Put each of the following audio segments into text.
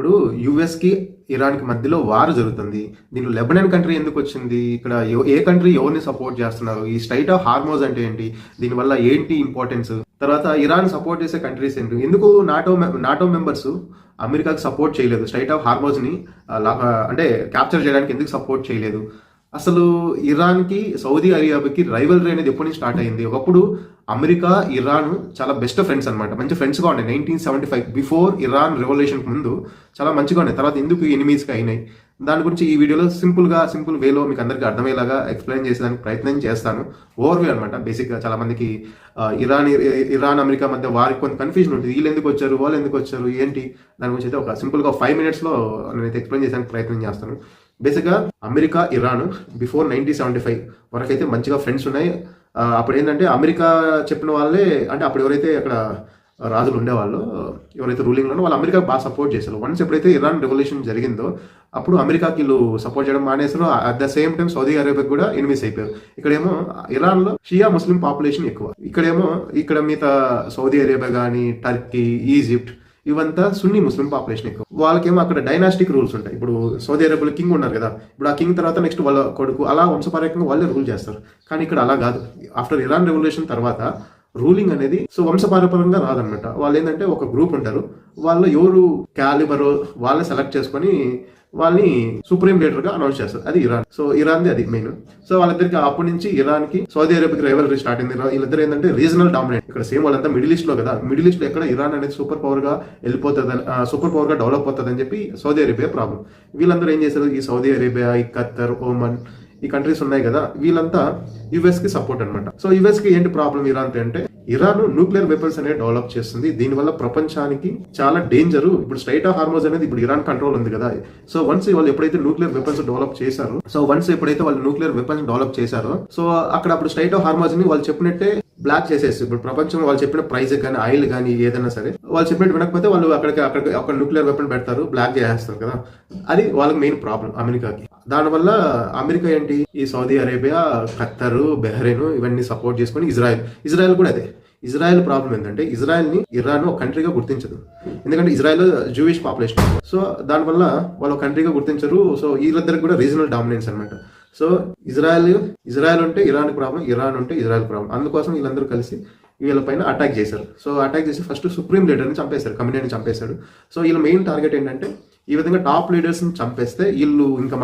ఇప్పుడు యుఎస్కి ఇరాన్కి మధ్యలో వార్ జరుగుతుంది. దీంట్లో లెబనాన్ కంట్రీ ఎందుకు వచ్చింది? ఇక్కడ ఏ కంట్రీ ఎవరిని సపోర్ట్ చేస్తున్నారు? ఈ స్ట్రైట్ ఆఫ్ హార్మోజ్ అంటే ఏంటి? దీనివల్ల ఏంటి ఇంపార్టెన్స్? తర్వాత ఇరాన్ సపోర్ట్ చేసే కంట్రీస్ ఏంటి? ఎందుకు నాటో మెంబర్స్ అమెరికాకి సపోర్ట్ చేయలేదు? స్ట్రైట్ ఆఫ్ హార్మోజ్ని అంటే క్యాప్చర్ చేయడానికి ఎందుకు సపోర్ట్ చేయలేదు? అసలు ఇరాన్కి సౌదీ అరేబియాకి రైవల్రీ అనేది ఎప్పటి నుంచి స్టార్ట్ అయింది? ఒకప్పుడు అమెరికా ఇరాన్ చాలా బెస్ట్ ఫ్రెండ్స్ అనమాట, మంచి ఫ్రెండ్స్గా ఉన్నాయి. 1975 బిఫోర్ ఇరాన్ రెవల్యూషన్కి ముందు చాలా మంచిగా ఉన్నాయి. తర్వాత ఎందుకు ఎనిమీస్గా అయినాయి? దాని గురించి ఈ వీడియోలో సింపుల్ వేలో మీకు అందరికీ అర్థమయ్యేలాగా ఎక్స్ప్లెయిన్ చేసేదానికి ప్రయత్నం చేస్తాను. ఓవర్వ్యూ అనమాట. బేసిక్గా చాలా మందికి ఇరాన్ అమెరికా మధ్య వారికి కొంత కన్ఫ్యూజన్ ఉంటుంది. వీళ్ళు ఎందుకు వచ్చారు, వాళ్ళు ఎందుకు వచ్చారు, ఏంటి? దాని గురించి అయితే ఒక సింపుల్గా 5 minutesలో నేనైతే ఎక్స్ప్లెయిన్ చేసేందుకు ప్రయత్నం చేస్తాను. బేసిక్గా అమెరికా ఇరాన్ బిఫోర్ 1975 వరకు అయితే మంచిగా ఫ్రెండ్స్ ఉన్నాయి. అప్పుడు ఏంటంటే అమెరికా చెప్పిన వాళ్ళే, అంటే అప్పుడు ఎవరైతే అక్కడ రాజులు ఉండేవాళ్ళు, ఎవరైతే రూలింగ్లో వాళ్ళు అమెరికా బాగా సపోర్ట్ చేశారు. వన్స్ ఎప్పుడైతే ఇరాన్ రెవల్యూషన్ జరిగిందో అప్పుడు అమెరికాకి వీళ్ళు సపోర్ట్ చేయడం మానేసారు. At the same time Saudi అరేబియాకి కూడా ఎనిమిస్ అయిపోయారు. ఇక్కడేమో ఇరాన్లో షియా ముస్లిం పాపులేషన్ ఎక్కువ, ఇక్కడ మిగతా సౌదీ అరేబియా కానీ టర్కీ, ఈజిప్ట్ ఇవంతా సున్నీ ముస్లిం పాపులేషన్ ఎక్కువ. వాళ్ళకేమో అక్కడ డైనాస్టిక్ రూల్స్ ఉంటాయి. ఇప్పుడు సౌదీ అరేబియాలో కింగ్ ఉన్నారు కదా, ఇప్పుడు ఆ కింగ్ తర్వాత నెక్స్ట్ వాళ్ళ కొడుకు, అలా వంశపారకంగా వాళ్ళే రూల్ చేస్తారు. కానీ ఇక్కడ అలా కాదు. ఆఫ్టర్ ఇరాన్ రెవల్యూషన్ తర్వాత రూలింగ్ అనేది వంశపారపరంగా రాదనమాట. వాళ్ళు ఏంటంటే ఒక గ్రూప్ ఉంటారు, వాళ్ళు ఎవరు క్యాలిబరో వాళ్ళని సెలెక్ట్ చేసుకొని వాళ్ళని సుప్రీం లీడర్ గా అనౌన్స్ చేస్తారు. అది ఇరాన్. సో ఇరాన్ది అది మెయిన్. సో వాళ్ళిద్దరికి అప్పటి నుంచి ఇరాన్ కి సౌదీ అరేబియాకి రైవల్రీ స్టార్ట్ అయింది. వీళ్ళిద్దరు ఏంటంటే రీజనల్ డామినేట్. ఇక్కడ సేమ్ వాళ్ళంతా మిడిల్ ఈస్ట్ లో కదా, మిడిల్ ఈస్ట్ లో ఎక్కడ ఇరాన్ అనేది సూపర్ పవర్ గా వెళ్ళిపోతుంది, సూపర్ పవర్ గా డెవలప్ అవుతుంది అని చెప్పి సౌదీ అరేబియా ప్రాబ్లం. వీళ్ళందరూ ఏం చేశారు, ఈ సౌదీ అరేబియా, ఈ ఖత్తర్, ఓమన్, ఈ కంట్రీస్ ఉన్నాయి కదా, వీళ్ళంతా యుఎస్ కి సపోర్ట్ అనమాట. సో యుఎస్ కి ఏంటి ప్రాబ్లం ఇరాన్ అంటే, ఇరాన్ న్యూక్లియర్ వెపన్స్ అనేది డెవలప్ చేస్తుంది. దీనివల్ల ప్రపంచానికి చాలా డేంజర్. ఇప్పుడు స్ట్రైట్ ఆఫ్ హార్మోజ్ అనేది ఇప్పుడు ఇరాన్ కంట్రోల్ ఉంది కదా. సో వన్స్ వాళ్ళు ఎప్పుడైతే న్యూక్లియర్ వెపన్స్ డెవలప్ చేశారో, సో అక్కడ అప్పుడు స్ట్రైట్ ఆఫ్ హార్మోజ్ ని వాళ్ళు చెప్పినట్టే బ్లాక్ చేసేసి, ఇప్పుడు ప్రపంచం వాళ్ళు చెప్పిన ప్రైస్ కానీ ఆయిల్ కానీ ఏదైనా సరే వాళ్ళు చెప్పినట్టు వినకపోతే వాళ్ళు అక్కడ న్యూక్లియర్ వెపన్ పెడతారు, బ్లాక్ చేసేస్తారు కదా. అది వాళ్ళకి మెయిన్ ప్రాబ్లం అమెరికాకి. దానివల్ల అమెరికా ఏంటి, ఈ సౌదీ అరేబియా, ఖత్తర్, బెహ్రెయిన్ ఇవన్నీ సపోర్ట్ చేసుకొని ఇజ్రాయెల్ కూడా అదే. ఇజ్రాయెల్ ప్రాబ్లం ఏంటంటే, ఇజ్రాయెల్ ని ఇరాన్ ఒక కంట్రీగా గుర్తించదు. ఎందుకంటే ఇజ్రాయెల్ జూయిష్ పాపులేషన్. సో దానివల్ల వాళ్ళు ఒక కంట్రీగా గుర్తించరు. సో వీళ్ళిద్దరికి కూడా రీజనల్ డామినెన్స్ అనమాట. సో ఇజ్రాయెల్ ఉంటే ఇరాన్ ప్రాబ్లం, ఇరాన్ ఉంటే ఇజ్రాయెల్ ప్రాబ్లం. అందుకోసం వీళ్ళందరూ కలిసి వీళ్ళపైన అటాక్ చేశారు. సో అటాక్ చేసి ఫస్ట్ సుప్రీం లీడర్ని చంపేశారు, ఖమేనీని చంపేశాడు. సో వీళ్ళ మెయిన్ టార్గెట్ ఏంటంటే, ఈ విధంగా టాప్ లీడర్స్ని చంపేస్తే వీళ్ళు ఇంకా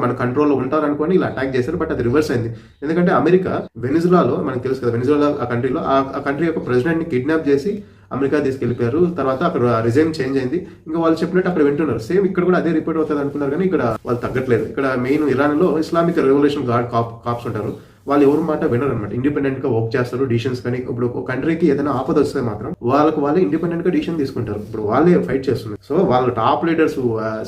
మన కంట్రోల్లో ఉంటారనుకొని ఇలా అటాక్ చేశారు. బట్ అది రివర్స్ అయింది. ఎందుకంటే అమెరికా వెనిజులాలో, మనకు తెలుసు కదా, వెనిజులా ఆ కంట్రీలో ఆ కంట్రీ యొక్క ప్రెసిడెంట్ని కిడ్నాప్ చేసి అమెరికా తీసుకెళ్లిపోయారు. తర్వాత అక్కడ రిజైమ్ చేంజ్ అయింది. ఇంకా వాళ్ళు చెప్పినట్టు అక్కడ వింటున్నారు. సేమ్ ఇక్కడ కూడా అదే రిపోర్ట్ అవుతుంది అనుకున్నారు, కానీ ఇక్కడ వాళ్ళు తగ్గట్లేదు. ఇక్కడ మెయిన్ ఇరాన్ లో ఇస్లామిక్ రెవల్యూషన్ గార్డ్ కాప్స్ ఉంటారు. వాళ్ళు ఎవరి మాట వినరు అనమాట. ఇండిపెండెంట్ గా వర్క్ చేస్తారు. డిసిషన్స్ కానీ ఇప్పుడు ఒక కంట్రీకి ఏదైనా ఆపద వస్తే మాత్రం వాళ్ళే ఇండిపెండెంట్ గా డిసిషన్ తీసుకుంటారు. ఇప్పుడు వాళ్ళే ఫైట్ చేస్తున్నారు. సో వాళ్ళ టాప్ లీడర్స్,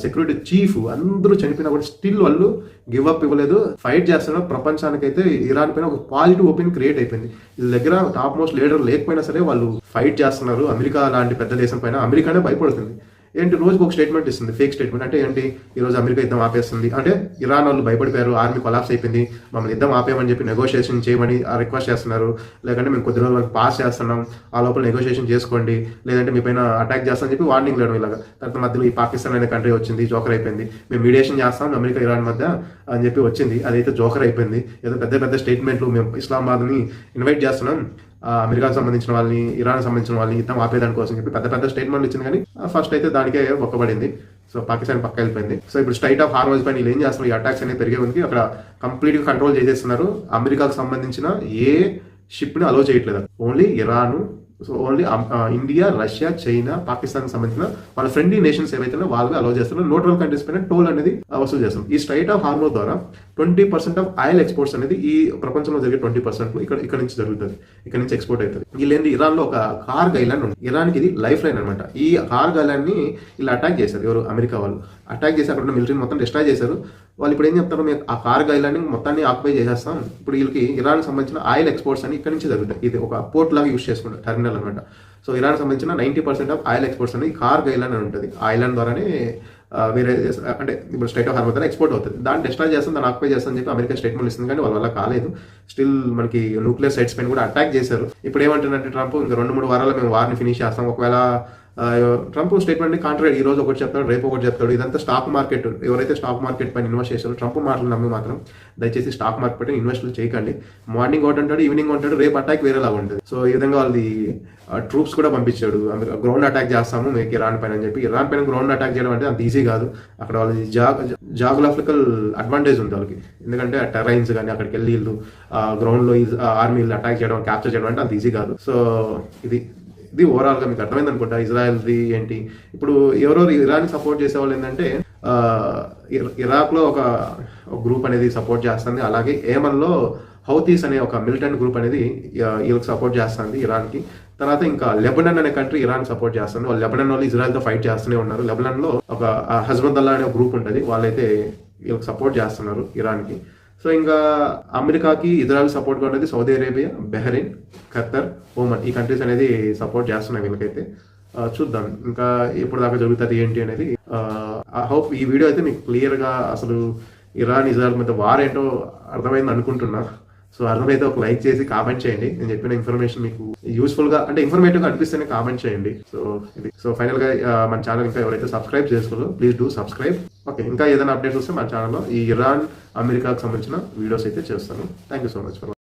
సెక్యూరిటీ చీఫ్ అందరూ చనిపోయినా కూడా స్టిల్ వాళ్ళు గివ్ అప్ ఇవ్వలేదు, ఫైట్ చేస్తున్నారు. ప్రపంచానికి అయితే ఇరాన్ పైన ఒక పాజిటివ్ ఒపీనియన్ క్రియేట్ అయిపోయింది. వీళ్ళ దగ్గర టాప్ మోస్ట్ లీడర్ లేకపోయినా సరే వాళ్ళు ఫైట్ చేస్తున్నారు. అమెరికా లాంటి పెద్ద దేశం పైన అమెరికానే భయపడుతుంది. ఏంటి, రోజుకి ఒక స్టేట్మెంట్ ఇస్తుంది, ఫేక్ స్టేట్మెంట్. అంటే ఏంటి, ఈ రోజు అమెరికా యుద్ధం ఆపేస్తుంది అంటే ఇరాన్ వాళ్ళు భయపడిపోయారు, ఆర్మీ కొలాప్స్ అయిపోయింది, మమ్మల్ని యుద్ధం ఆపేయమని చెప్పి నెగోషియేషన్ చేయమని రిక్వెస్ట్ చేస్తున్నారు. లేదంటే మేము కొద్ది రోజులు పాస్ చేస్తున్నాం, ఆ లోపల నెగోషియేషన్ చేసుకోండి, లేదంటే మీ పైన అటాక్ చేస్తామని చెప్పి వార్నింగ్ లేడం. ఇలాగా తర్వాత మధ్యలో ఈ పాకిస్తాన్ అనే కంట్రీ వచ్చింది, జోకర్ అయిపోయింది. మేము మీడియేషన్ చేస్తాం అమెరికా ఇరాన్ మధ్య అని చెప్పి వచ్చింది, అదైతే జోకర్ అయిపోయింది. ఏదో పెద్ద స్టేట్మెంట్లు, మేము ఇస్లామాబాద్ని ఇన్వైట్ చేస్తున్నాం, అమెరికాకు సంబంధించిన వాళ్ళని, ఇరాన్ సంబంధించిన వాళ్ళని యుద్ధం ఆపేదాని కోసం చెప్పి పెద్ద స్టేట్మెంట్లు ఇచ్చింది. కానీ ఫస్ట్ అయితే దానికే ఒక్కబడింది. సో పాకిస్తాన్ పక్క వెళ్ళిపోయింది. సో ఇప్పుడు స్ట్రైట్ ఆఫ్ హార్మోజ్ పైన వీళ్ళు ఏం చేస్తున్నారు, ఈ అటాక్స్ అనేది పెరిగే ఉంది. అక్కడ కంప్లీట్ గా కంట్రోల్ చేసేస్తున్నారు. అమెరికాకు సంబంధించిన ఏ షిప్ ని అలో చేయట్లేదు. Only Iran, so only India, Russia, China, Pakistan సంబంధించిన వాళ్ళ ఫ్రెండ్లీ నేషన్స్ ఏవైతే వాళ్ళవి అలో చేస్తున్నారు. న్యూట్రల్ కంట్రీస్ పైన టోల్ అనేది వసూలు చేస్తాం. ఈ స్ట్రైట్ ఆఫ్ హార్మోజ్ ద్వారా 20% ఆఫ్ ఆయిల్ ఎక్స్పోర్ట్స్ అనేది ఈ ప్రపంచంలో జరిగే 20% ఇక్కడ నుంచి జరుగుతుంది, ఇక్కడ నుంచి ఎక్స్పోర్ట్ అవుతుంది. వీళ్ళేంటి, ఇరాన్ లో ఒక కార్గ్ ఐలాండ్ ఉంది. ఇరాన్ కి ఇది లైఫ్ లైన్ అనమాట. ఈ కార్గ్ ఐలాండ్ ని ఇలా అటాక్ చేశారు. ఎవరు, అమెరికా వాళ్ళు అటాక్ చేసి అక్కడ మిలిటరీ మొత్తం డిస్ట్రాయ్ చేశారు. వాళ్ళు ఇప్పుడు ఏం చెప్తారు, మేము ఆ కార్గ్ ఐలాండ్ ని మొత్తాన్ని ఆక్యుపై చేసేస్తాం. ఇప్పుడు వీళ్ళకి ఇరాన్ సంబంధించిన ఆయిల్ ఎక్స్పోర్ట్స్ అని ఇక్కడ నుంచి జరుగుతాయి. ఇది ఒక పోర్ట్ లాగా యూస్ చేసుకుంటారు, టెర్మినల్ అనమాట. సో ఇరాన్ సంబంధించిన 90% ఆఫ్ ఆయిల్ ఎక్స్పోర్ట్స్ అనేది కార్గ్ ఐలాండ్ అని ఉంటుంది. ఆ ఐలాండ్ ద్వారానే వేరే అంటే ఇప్పుడు స్ట్రైట్ ఆఫ్ హార్మోజ్ ద్వారా ఎక్స్పోర్ట్ అవుతుంది. దాన్ని డిస్ట్రాయ్ చేస్తాం, దాన్ని ఆక్యుపై చేస్తామని చెప్పి అమెరికా స్టేట్మెంట్ ఇస్తుంది. కానీ వాళ్ళ వల్ల కాలేదు. స్టిల్ మనకి న్యూక్లియర్ సైట్స్ పైన కూడా అటాక్ చేశారు. ఇప్పుడు ఏమంటున్నారంటే ట్రంప్, ఇంకా 2-3 వారాల్లో మేము వార్ని ఫినిష్ చేస్తాం, ఒకవేళ ట్రంప్ స్టేట్మెంట్ ని కాంట్రాక్ట్ ఈ రోజు ఒకటి చెప్తాడు, రేపు ఒకటి చెప్తాడు. ఇదంతా స్టాక్ మార్కెట్. ఎవరైతే స్టాక్ మార్కెట్ పైన ఇన్వెస్ట్ చేశారో ట్రంప్ మాటలు నమ్మి మాత్రం దయచేసి స్టాక్ మార్కెట్ పైన ఇన్వెస్ట్లు చేయకండి. మార్నింగ్ ఒకటి అంటాడు, ఈవినింగ్ ఉంటాడు, రేపు అటాక్ వేరేలా ఉంటుంది. సో ఈ విధంగా వాళ్ళది ట్రూప్స్ కూడా పంపించాడు, గ్రౌండ్ అటాక్ చేస్తాము మీకు ఇరాన్ పైన అని చెప్పి. ఇరాన్ పైన గ్రౌండ్ అటాక్ చేయడం అంటే అంత ఈజీ కాదు. అక్కడ వాళ్ళది జాగ్రఫికల్ అడ్వాంటేజ్ ఉంది వాళ్ళకి. ఎందుకంటే ఆ టెరైన్స్ కానీ అక్కడికి వెళ్ళి వీళ్ళు గ్రౌండ్లో ఆర్మీలు అటాక్ చేయడం, క్యాప్చర్ చేయడం అంటే అంత ఈజీ కాదు. సో ఇది ఓవరాల్గా మీకు అర్థమైంది అనుకుంటా. ఇజ్రాయెల్ది ఏంటి, ఇప్పుడు ఎవరెవరు ఇరాన్ సపోర్ట్ చేసేవాళ్ళు ఏంటంటే ఇరాక్లో ఒక గ్రూప్ అనేది సపోర్ట్ చేస్తుంది. అలాగే ఏమన్లో హౌతీస్ అనే ఒక మిలిటెంట్ గ్రూప్ అనేది వీళ్ళకి సపోర్ట్ చేస్తుంది ఇరాన్కి. తర్వాత ఇంకా లెబనన్ అనే కంట్రీ ఇరాన్ సపోర్ట్ చేస్తుంది. వాళ్ళు లెబనన్ వాళ్ళు ఇజ్రాయెల్తో ఫైట్ చేస్తూనే ఉన్నారు. లెబనన్లో ఒక హజ్బుల్లా అనే గ్రూప్ ఉంటుంది, వాళ్ళైతే వీళ్ళకి సపోర్ట్ చేస్తున్నారు ఇరాన్కి. సో ఇంకా అమెరికాకి ఇజ్రాయెల్ సపోర్ట్గా ఉండేది సౌదీ అరేబియా, బెహ్రెయిన్, ఖత్తర్, ఓమన్. ఈ కంట్రీస్ అనేది సపోర్ట్ చేస్తున్నాయి వీళ్ళకైతే. చూద్దాం ఇంకా ఎప్పుడు దాకా జరుగుతుంది ఏంటి అనేది. ఐ హోప్ ఈ వీడియో అయితే మీకు క్లియర్గా అసలు ఇరాన్ ఇజ్రాయెల్ మధ్య వార్ ఏంటో అర్థమైంది అనుకుంటున్నా. సో అర్థమైతే ఒక లైక్ చేసి కామెంట్ చేయండి. నేను చెప్పిన ఇన్ఫర్మేషన్ మీకు యూస్ఫుల్గా అంటే ఇన్ఫర్మేటివ్గా అనిపిస్తేనే కామెంట్ చేయండి. సో ఫైనల్గా మన ఛానల్ ఇంకా ఎవరైతే సబ్స్క్రైబ్ చేసుకోరో ప్లీజ్ డూ సబ్స్క్రైబ్. ఓకే, ఇంకా ఏదైనా అప్డేట్స్ వస్తే మన ఛానల్లో ఈ ఇరాన్ అమెరికాకు సంబంధించిన వీడియోస్ అయితే చేస్తాను. Thank you so much for